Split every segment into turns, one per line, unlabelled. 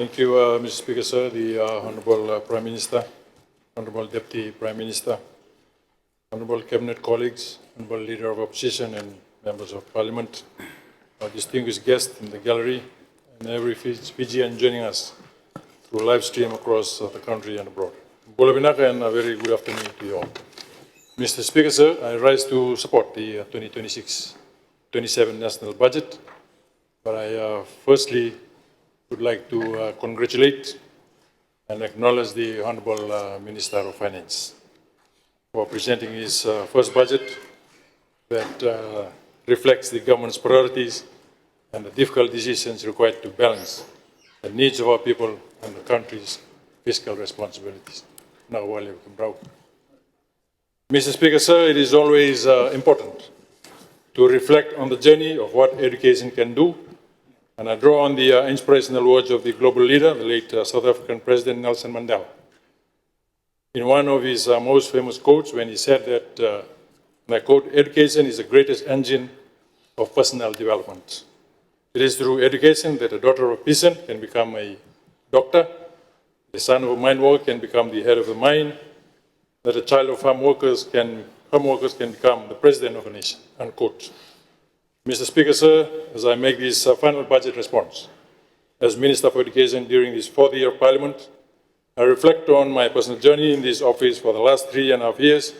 Thank you, Mr. Speaker, sir, the Honorable Prime Minister, Honorable Deputy Prime Minister, Honorable Cabinet colleagues, Honorable Leader of Opposition and Members of Parliament, our distinguished guests in the gallery, and every Fijian joining us through live stream across the country and abroad. Bola Binaka, and a very good afternoon to you all. Mr. Speaker, sir, I rise to support the 2026-27 national budget, but I firstly would like to congratulate and acknowledge the Honorable Minister of Finance for presenting his first budget that reflects the government's priorities and the difficult decisions required to balance the needs of our people and the country's fiscal responsibilities. Now, Mr. Speaker, sir, it is always important to reflect on the journey of what education can do. And I draw on the inspirational words of the global leader, the late South African President Nelson Mandela. In one of his most famous quotes, when he said that, and I quote, "Education is the greatest engine of personal development. It is through education that a daughter of a peasant can become a doctor, the son of a mine worker can become the head of the mine, that a child of farm workers can become the president of a nation," unquote. Mr. Speaker, sir, as I make this final budget response, as Minister for Education during this fourth year of Parliament, I reflect on my personal journey in this office for the last 3.5 years,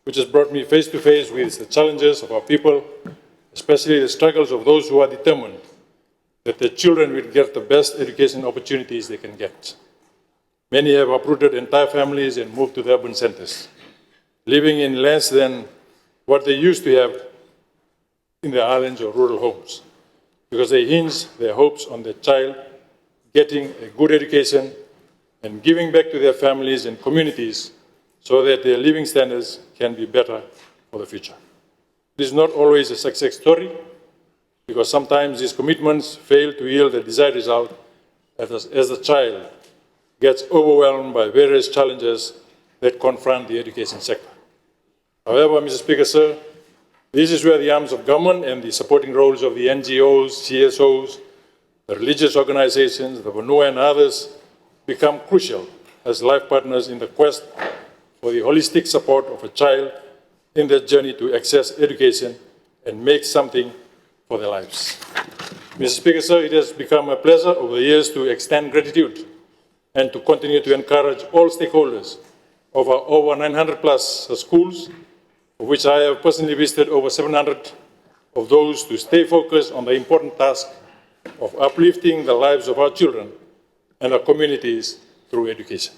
which has brought me face to face with the challenges of our people, especially the struggles of those who are determined that their children will get the best education opportunities they can get. Many have uprooted entire families and moved to the urban centers, living in less than what they used to have in their islands or rural homes, because they hinge their hopes on their child getting a good education and giving back to their families and communities so that their living standards can be better for the future. It is not always a success story, because sometimes these commitments fail to yield the desired result as the child gets overwhelmed by various challenges that confront the education sector. However, Mr. Speaker, sir, this is where the arms of government and the supporting roles of the NGOs, CSOs, the religious organizations, the Vanua and others become crucial as life partners in the quest for the holistic support of a child in their journey to access education and make something for their lives. Mr. Speaker, sir, it has become a pleasure over the years to extend gratitude and to continue to encourage all stakeholders of our over 900 plus schools, of which I have personally visited over 700 of those, to stay focused on the important task of uplifting the lives of our children and our communities through education.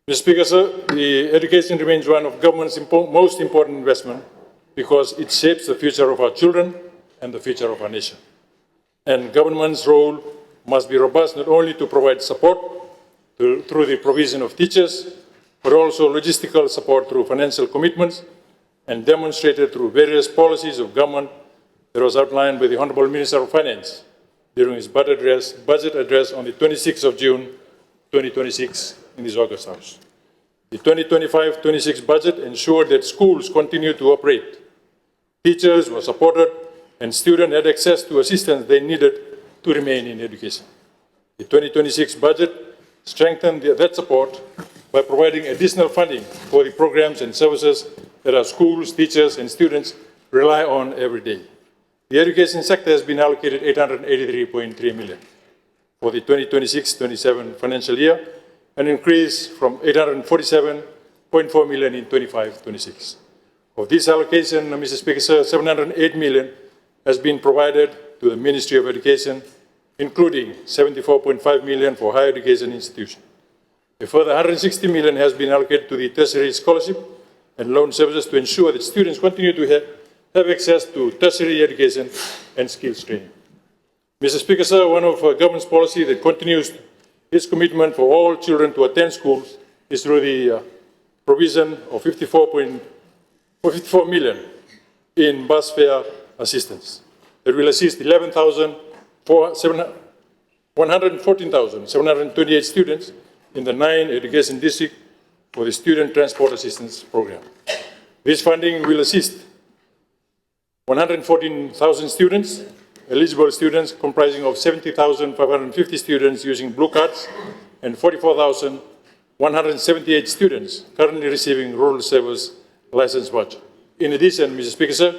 Mr. Speaker, sir, the education remains one of government's most important investments because it shapes the future of our children and the future of our nation. And government's role must be robust, not only to provide support through the provision of teachers, but also logistical support through financial commitments and demonstrated through various policies of government that was outlined by the Honourable Minister of Finance during his budget address on the 26th of June 2026 in this August House. The 2025-26 budget ensured that schools continued to operate, teachers were supported, and students had access to assistance they needed to remain in education. The 2026 budget strengthened that support by providing additional funding for the programs and services that our schools, teachers, and students rely on every day. The education sector has been allocated $883.3 million for the 2026-27 financial year, an increase from $847.4 million in 25-26. Of this allocation, Mr. Speaker, sir, $708 million has been provided to the Ministry of Education, including $74.5 million for higher education institutions. A further $160 million has been allocated to the tertiary scholarship and loan services to ensure that students continue to have access to tertiary education and skills training. Mr. Speaker, sir, one of our government's policy that continues its commitment for all children to attend schools is through the provision of $54 million in bus fare assistance that will assist 114,728 students in the 9 education districts for the Student Transport Assistance Program. This funding will assist 114,000 students eligible students, comprising of 70,550 students using blue cards and 44,178 students currently receiving rural service license voucher. In addition, Mr. Speaker, sir,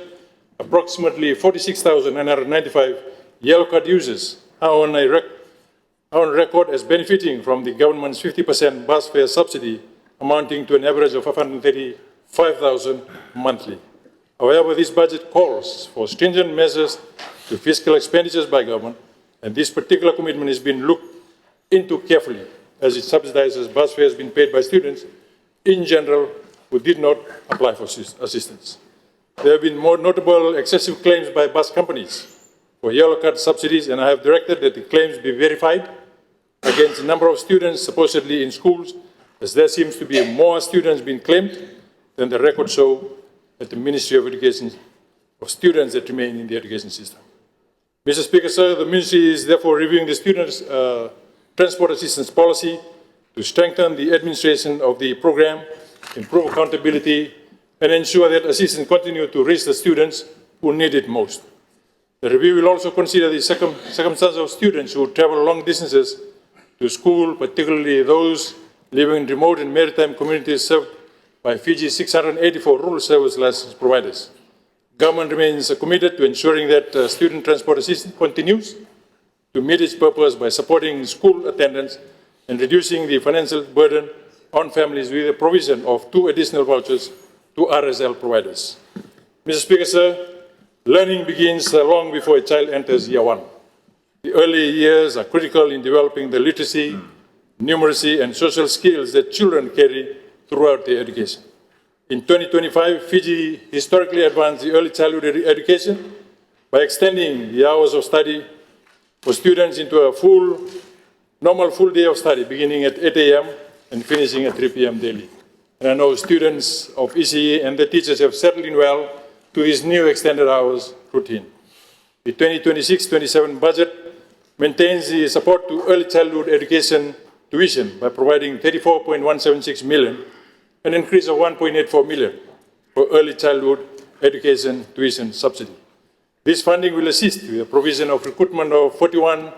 approximately 46,995 yellow card users are on record as benefiting from the government's 50% bus fare subsidy, amounting to an average of 535,000 monthly. However, this budget calls for stringent measures to fiscal expenditures by government, and this particular commitment has been looked into carefully, as it subsidizes bus fares being paid by students in general who did not apply for assistance. There have been more notable excessive claims by bus companies for yellow card subsidies, and I have directed that the claims be verified against the number of students supposedly in schools, as there seems to be more students being claimed than the records show at the Ministry of Education of students that remain in the education system. Mr. Speaker, sir, the Ministry is therefore reviewing the students' transport assistance policy to strengthen the administration of the program, improve accountability, and ensure that assistance continue to reach the students who need it most. The review will also consider the circumstances of students who travel long distances to school, particularly those living in remote and maritime communities served by Fiji's 684 rural service license providers. Government remains committed to ensuring that student transport assistance continues to meet its purpose by supporting school attendance and reducing the financial burden on families with the provision of 2 additional vouchers to RSL providers. Mr. Speaker, sir, learning begins long before a child enters year 1. The early years are critical in developing the literacy, numeracy, and social skills that children carry throughout their education. In 2025, Fiji historically advanced the early childhood education by extending the hours of study for students into a normal full day of study, beginning at 8 a.m. and finishing at 3 p.m. daily. And I know students of ECE and the teachers have settled in well to this new extended hours routine. The 2026-27 budget maintains the support to early childhood education tuition by providing $34.176 million, an increase of $1.84 million for early childhood education tuition subsidy. This funding will assist with the provision of recruitment of 41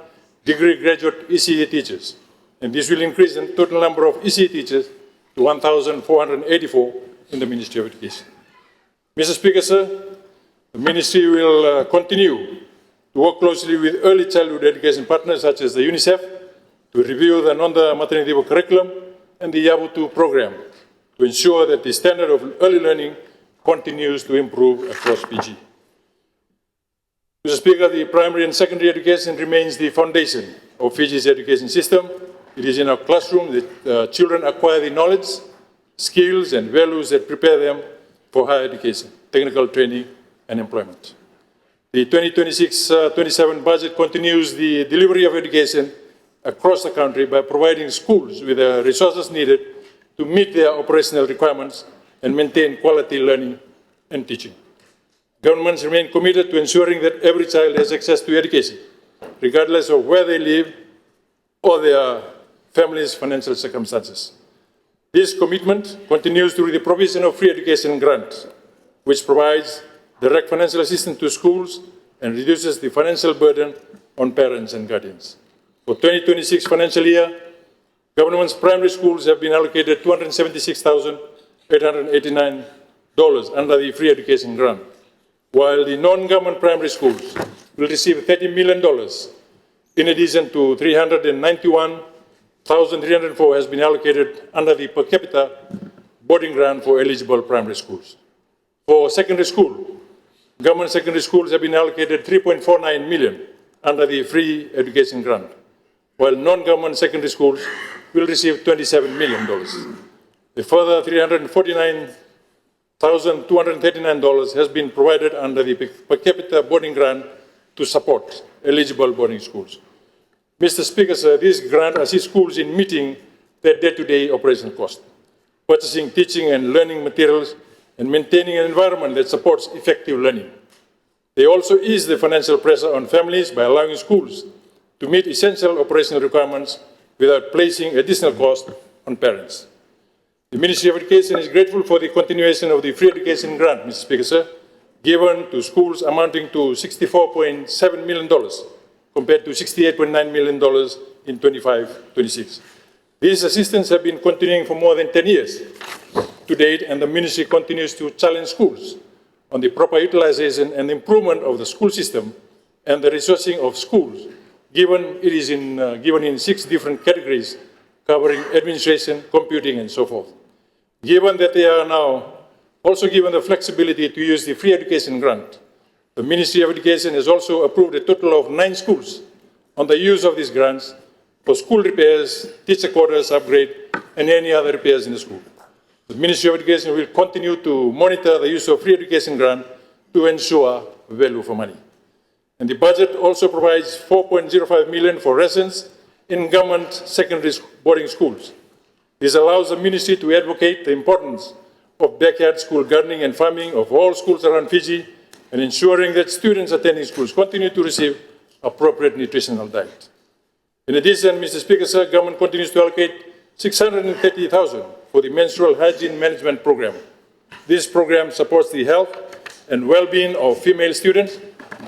degree graduate ECE teachers, and this will increase the total number of ECE teachers to 1,484 in the Ministry of Education. Mr. Speaker, sir, the Ministry will continue to work closely with early childhood education partners such as the UNICEF to review the Nonda maternity curriculum and the Yabutu program to ensure that the standard of early learning continues to improve across Fiji. Mr. Speaker, the primary and secondary education remains the foundation of Fiji's education system. It is in our classroom that children acquire the knowledge, skills, and values that prepare them for higher education, technical training, and employment. The 2026-27 budget continues the delivery of education across the country by providing schools with the resources needed to meet their operational requirements and maintain quality learning and teaching. Governments remain committed to ensuring that every child has access to education, regardless of where they live or their family's financial circumstances. This commitment continues through the provision of free education grants, which provides direct financial assistance to schools and reduces the financial burden on parents and guardians. For 2026 financial year, government's primary schools have been allocated $276,889 under the free education grant, while the non-government primary schools will receive $30 million. In addition to $391,304 has been allocated under the per capita boarding grant for eligible primary schools. For secondary school, government secondary schools have been allocated $3.49 million under the free education grant, while non-government secondary schools will receive $27 million. A further $349,239 has been provided under the per capita boarding grant to support eligible boarding schools. Mr. Speaker, sir, this grant assists schools in meeting their day-to-day operation costs, purchasing teaching and learning materials, and maintaining an environment that supports effective learning. They also ease the financial pressure on families by allowing schools to meet essential operational requirements without placing additional cost on parents. The Ministry of Education is grateful for the continuation of the free education grant, Mr. Speaker, sir, given to schools amounting to $64.7 million compared to $68.9 million in 25-26. These assistance have been continuing for more than 10 years to date, and the ministry continues to challenge schools on the proper utilization and improvement of the school system and the resourcing of schools, given it is given in 6 different categories covering administration, computing, and so forth. Given that they are now also given the flexibility to use the free education grant, the Ministry of Education has also approved a total of 9 schools on the use of these grants for school repairs, teacher quarters upgrade, and any other repairs in the school. The Ministry of Education will continue to monitor the use of free education grant to ensure value for money. And the budget also provides $4.05 million for residents in government secondary boarding schools. This allows the ministry to advocate the importance of backyard school gardening and farming of all schools around Fiji, and ensuring that students attending schools continue to receive appropriate nutritional diet. In addition, Mr. Speaker, sir, government continues to allocate $630,000 for the menstrual hygiene management program. This program supports the health and well-being of female students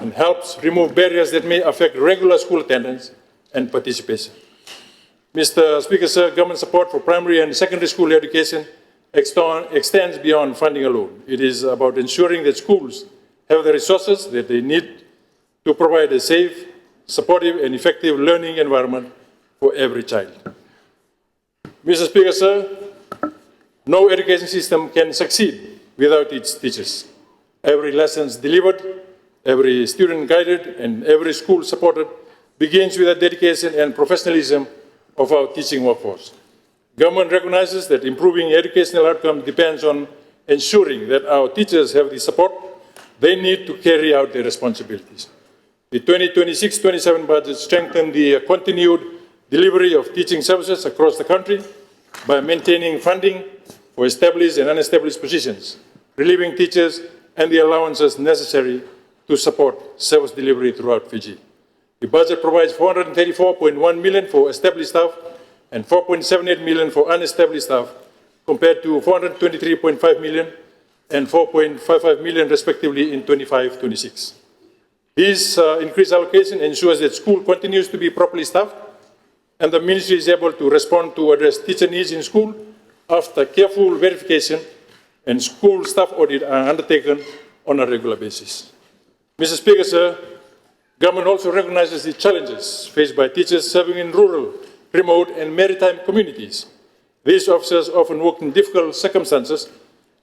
and helps remove barriers that may affect regular school attendance and participation. Mr. Speaker, sir, government support for primary and secondary school education extends beyond funding alone. It is about ensuring that schools have the resources that they need to provide a safe, supportive, and effective learning environment for every child. Mr. Speaker, sir, no education system can succeed without its teachers. Every lesson delivered, every student guided, and every school supported begins with the dedication and professionalism of our teaching workforce. Government recognizes that improving educational outcomes depends on ensuring that our teachers have the support they need to carry out their responsibilities. The 2026-27 budget strengthened the continued delivery of teaching services across the country by maintaining funding for established and unestablished positions, relieving teachers, and the allowances necessary to support service delivery throughout Fiji. The budget provides $434.1 million for established staff and $4.78 million for unestablished staff, compared to $423.5 million and $4.55 million respectively in 25-26. This increased allocation ensures that school continues to be properly staffed, and the ministry is able to respond to address teacher needs in school after careful verification and school staff audit are undertaken on a regular basis. Mr. Speaker, sir, government also recognizes the challenges faced by teachers serving in rural, remote, and maritime communities. These officers often work in difficult circumstances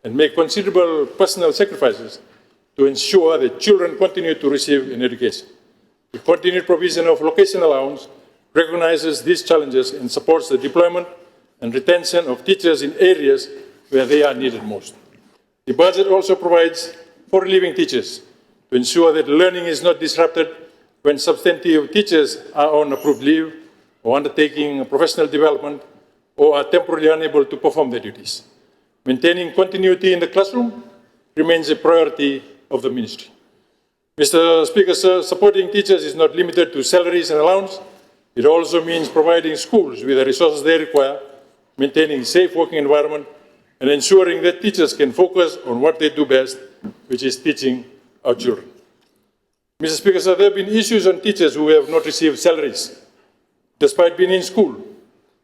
and make considerable personal sacrifices to ensure that children continue to receive an education. The continued provision of location allowance recognizes these challenges and supports the deployment and retention of teachers in areas where they are needed most. The budget also provides for relieving teachers to ensure that learning is not disrupted when substantive teachers are on approved leave or undertaking professional development or are temporarily unable to perform their duties. Maintaining continuity in the classroom remains a priority of the ministry. Mr. Speaker, sir, supporting teachers is not limited to salaries and allowance. It also means providing schools with the resources they require, maintaining a safe working environment, and ensuring that teachers can focus on what they do best, which is teaching our children. Mr. Speaker, sir, there have been issues on teachers who have not received salaries despite being in school,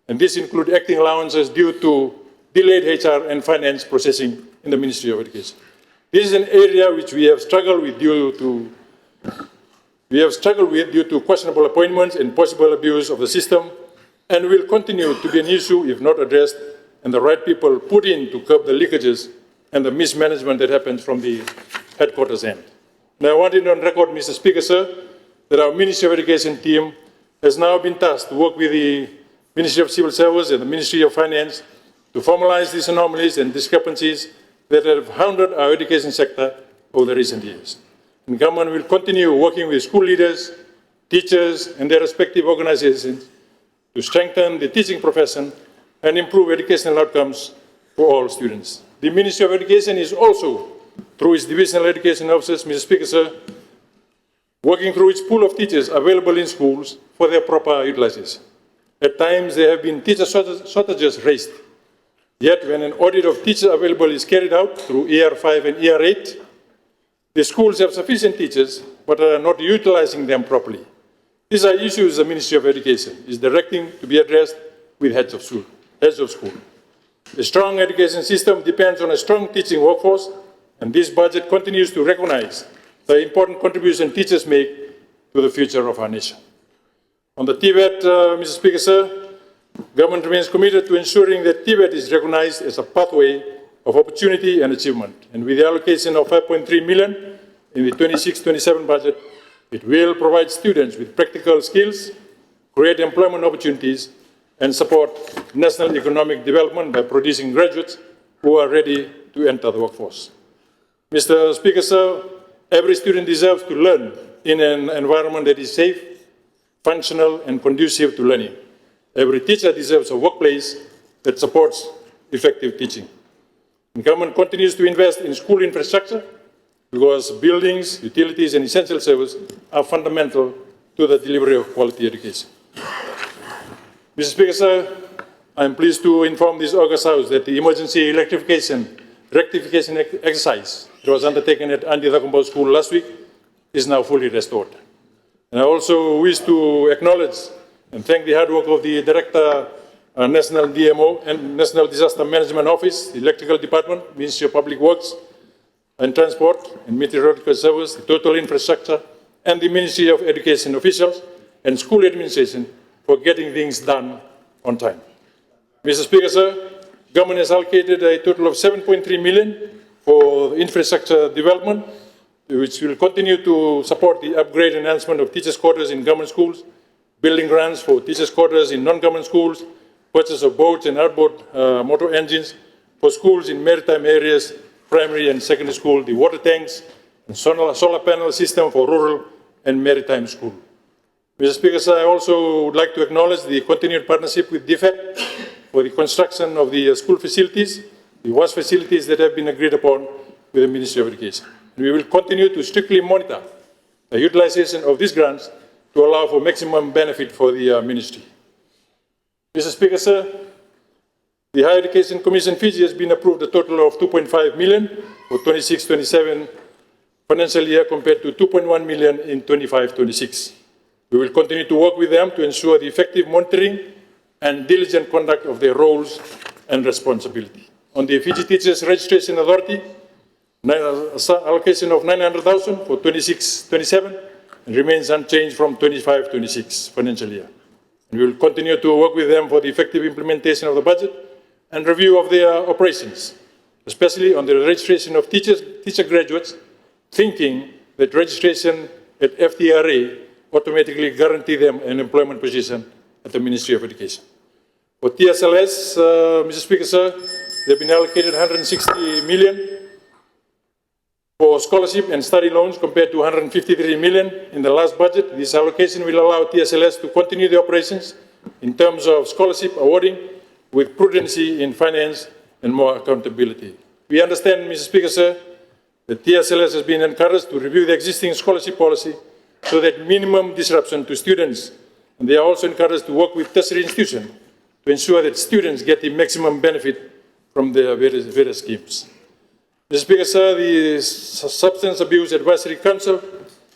and this includes acting allowances due to delayed HR and finance processing in the Ministry of Education. This is an area which we have struggled with due to questionable appointments and possible abuse of the system, and will continue to be an issue if not addressed and the right people put in to curb the leakages and the mismanagement that happens from the headquarters end. Now, I want it on record, Mr. Speaker, sir, that our Ministry of Education team has now been tasked to work with the Ministry of Civil Service and the Ministry of Finance to formalize these anomalies and discrepancies that have hounded our education sector over the recent years. And government will continue working with school leaders, teachers, and their respective organizations to strengthen the teaching profession and improve educational outcomes for all students. The Ministry of Education is also, through its divisional education officers, Mr. Speaker, sir, working through its pool of teachers available in schools for their proper utilization. At times, there have been teacher shortages raised. Yet, when an audit of teachers available is carried out through ER5 and ER8, The schools have sufficient teachers, but are not utilizing them properly. These are issues the Ministry of Education is directing to be addressed with heads of school. A strong education system depends on a strong teaching workforce, and this budget continues to recognize the important contribution teachers make to the future of our nation. On the TVET, Mr. Speaker, sir, government remains committed to ensuring that TVET is recognized as a pathway of opportunity and achievement. And with the allocation of 5.3 million in the 26-27 budget, it will provide students with practical skills, create employment opportunities, and support national economic development by producing graduates who are ready to enter the workforce. Mr. Speaker, sir, every student deserves to learn in an environment that is safe, functional, and conducive to learning. Every teacher deserves a workplace that supports effective teaching. The government continues to invest in school infrastructure because buildings, utilities, and essential services are fundamental to the delivery of quality education. Mr. Speaker, sir, I am pleased to inform this August House that the emergency rectification exercise that was undertaken at Andi Thakumbo School last week is now fully restored. And I also wish to acknowledge and thank the hard work of the Director, National DMO and National Disaster Management Office, the Electrical Department, Ministry of Public Works and Transport and Meteorological Service, the Total Infrastructure, and the Ministry of Education officials and school administration for getting things done on time. Mr. Speaker, sir, government has allocated a total of 7.3 million for infrastructure development, which will continue to support the upgrade and enhancement of teachers' quarters in government schools, building grants for teachers' quarters in non-government schools, purchase of boats and outboard motor engines for schools in maritime areas, primary and secondary school, the water tanks, and solar panel system for rural and maritime school. Mr. Speaker, sir, I also would like to acknowledge the continued partnership with DFET for the construction of the school facilities, the WAS facilities that have been agreed upon with the Ministry of Education. We will continue to strictly monitor the utilization of these grants to allow for maximum benefit for the ministry. Mr. Speaker, sir, the Higher Education Commission Fiji has been approved a total of 2.5 million for 26-27 financial year compared to 2.1 million in 25-26. We will continue to work with them to ensure the effective monitoring and diligent conduct of their roles and responsibility. On the Fiji Teachers Registration Authority, allocation of 900,000 for 26-27 remains unchanged from 25-26 financial year. And we will continue to work with them for the effective implementation of the budget and review of their operations, especially on the registration of teacher graduates, thinking that registration at FTRA automatically guarantee them an employment position at the Ministry of Education. For TSLS, Mr. Speaker, sir, they have been allocated 160 million for scholarship and study loans compared to 153 million in the last budget. This allocation will allow TSLS to continue the operations in terms of scholarship awarding with prudency in finance and more accountability. We understand, Mr. Speaker, sir, that TSLS has been encouraged to review the existing scholarship policy so that minimum disruption to students, and they are also encouraged to work with tertiary institutions to ensure that students get the maximum benefit from their various schemes. Mr. Speaker, sir, the Substance Abuse Advisory Council,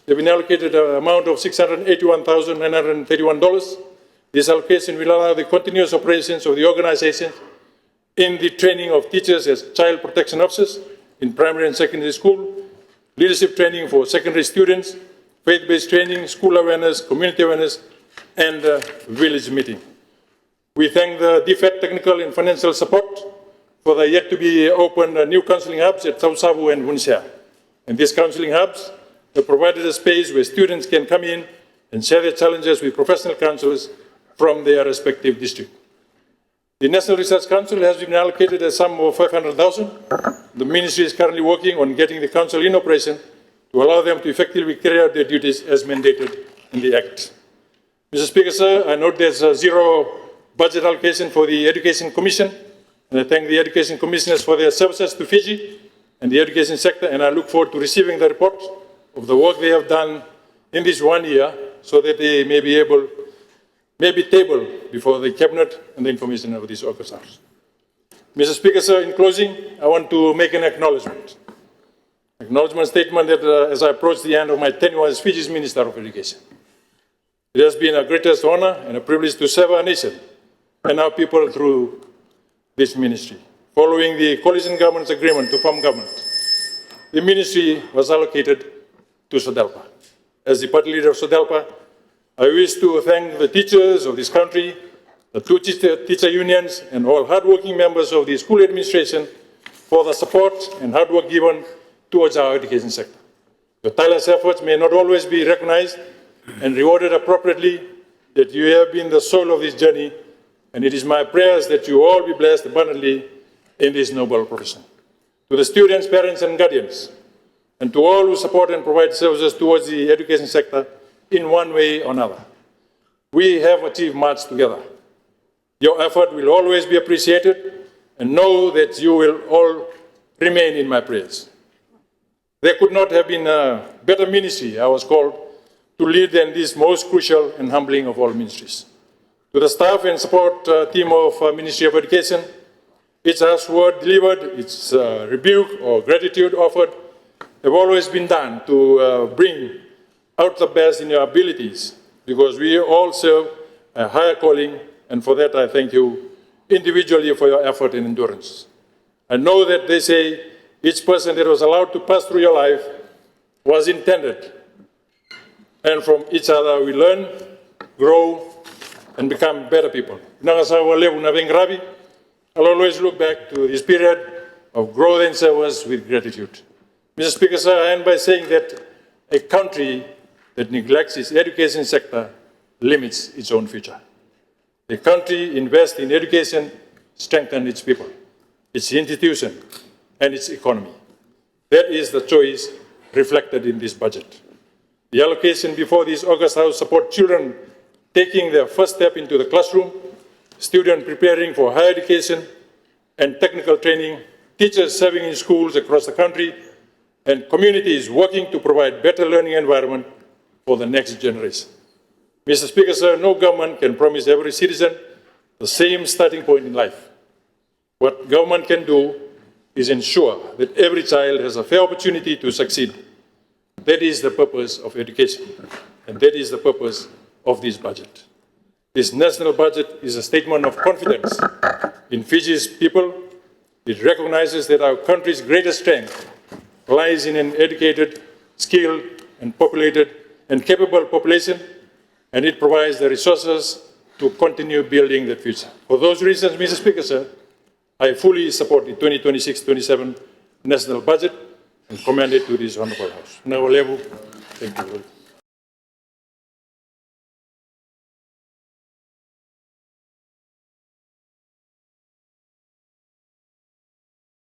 they've been allocated an amount of $681,931. This allocation will allow the continuous operations of the organization in the training of teachers as child protection officers in primary and secondary school, leadership training for secondary students, faith-based training, school awareness, community awareness, and village meeting. We thank the DFET technical and financial support for the yet-to-be-opened new counseling hubs at Tausavu and Wunsha. And these counseling hubs have provided a space where students can come in and share their challenges with professional counselors from their respective district. The National Research Council has been allocated a sum of 500,000. The ministry is currently working on getting the council in operation to allow them to effectively carry out their duties as mandated in the Act. Mr. Speaker, sir, I note there's zero budget allocation for the Education Commission, and I thank the Education Commissioners for their services to Fiji and the education sector, and I look forward to receiving the report of the work they have done in this 1 year so that they may be tabled before the Cabinet and the information of this August House. Mr. Speaker, sir, in closing, I want to make an acknowledgement acknowledgement statement that as I approach the end of my tenure as Fiji's Minister of Education, it has been a greatest honor and a privilege to serve our nation and our people through this ministry. Following the coalition government's agreement to form government, the ministry was allocated to SODELPA. As the party leader of SODELPA, I wish to thank the teachers of this country, the two teacher unions, and all hardworking members of the school administration for the support and hard work given towards our education sector. Your tireless efforts may not always be recognized and rewarded appropriately, yet you have been the soul of this journey, and it is my prayers that you all be blessed abundantly in this noble profession. To the students, parents, and guardians, and to all who support and provide services towards the education sector in one way or another, we have achieved much together. Your effort will always be appreciated, and know that you will all remain in my prayers. There could not have been a better ministry I was called to lead than this most crucial and humbling of all ministries. To the staff and support team of Ministry of Education, its harsh word delivered, its rebuke or gratitude offered have always been done to bring out the best in your abilities, because we all serve a higher calling, and for that I thank you individually for your effort and endurance. I know that they say each person that was allowed to pass through your life was intended, and from each other we learn, grow, and become better people. I'll always look back to this period of growth and service with gratitude. Mr. Speaker, sir, I end by saying that a country that neglects its education sector limits its own future. A country invests in education, strengthens its people, its institution, and its economy. That is the choice reflected in this budget. The allocation before this August House support children taking their first step into the classroom, students preparing for higher education and technical training, teachers serving in schools across the country, and communities working to provide better learning environment for the next generation. Mr. Speaker, sir, no government can promise every citizen the same starting point in life. What government can do is ensure that every child has a fair opportunity to succeed. That is the purpose of education, and that is the purpose of this budget. This national budget is a statement of confidence in Fiji's people. It recognizes that our country's greatest strength lies in an educated, skilled, and populated and capable population, and it provides the resources to continue building the future. For those reasons, Mr. Speaker, sir, I fully support the 2026-27 national budget and commend it to this honorable House. Thank you.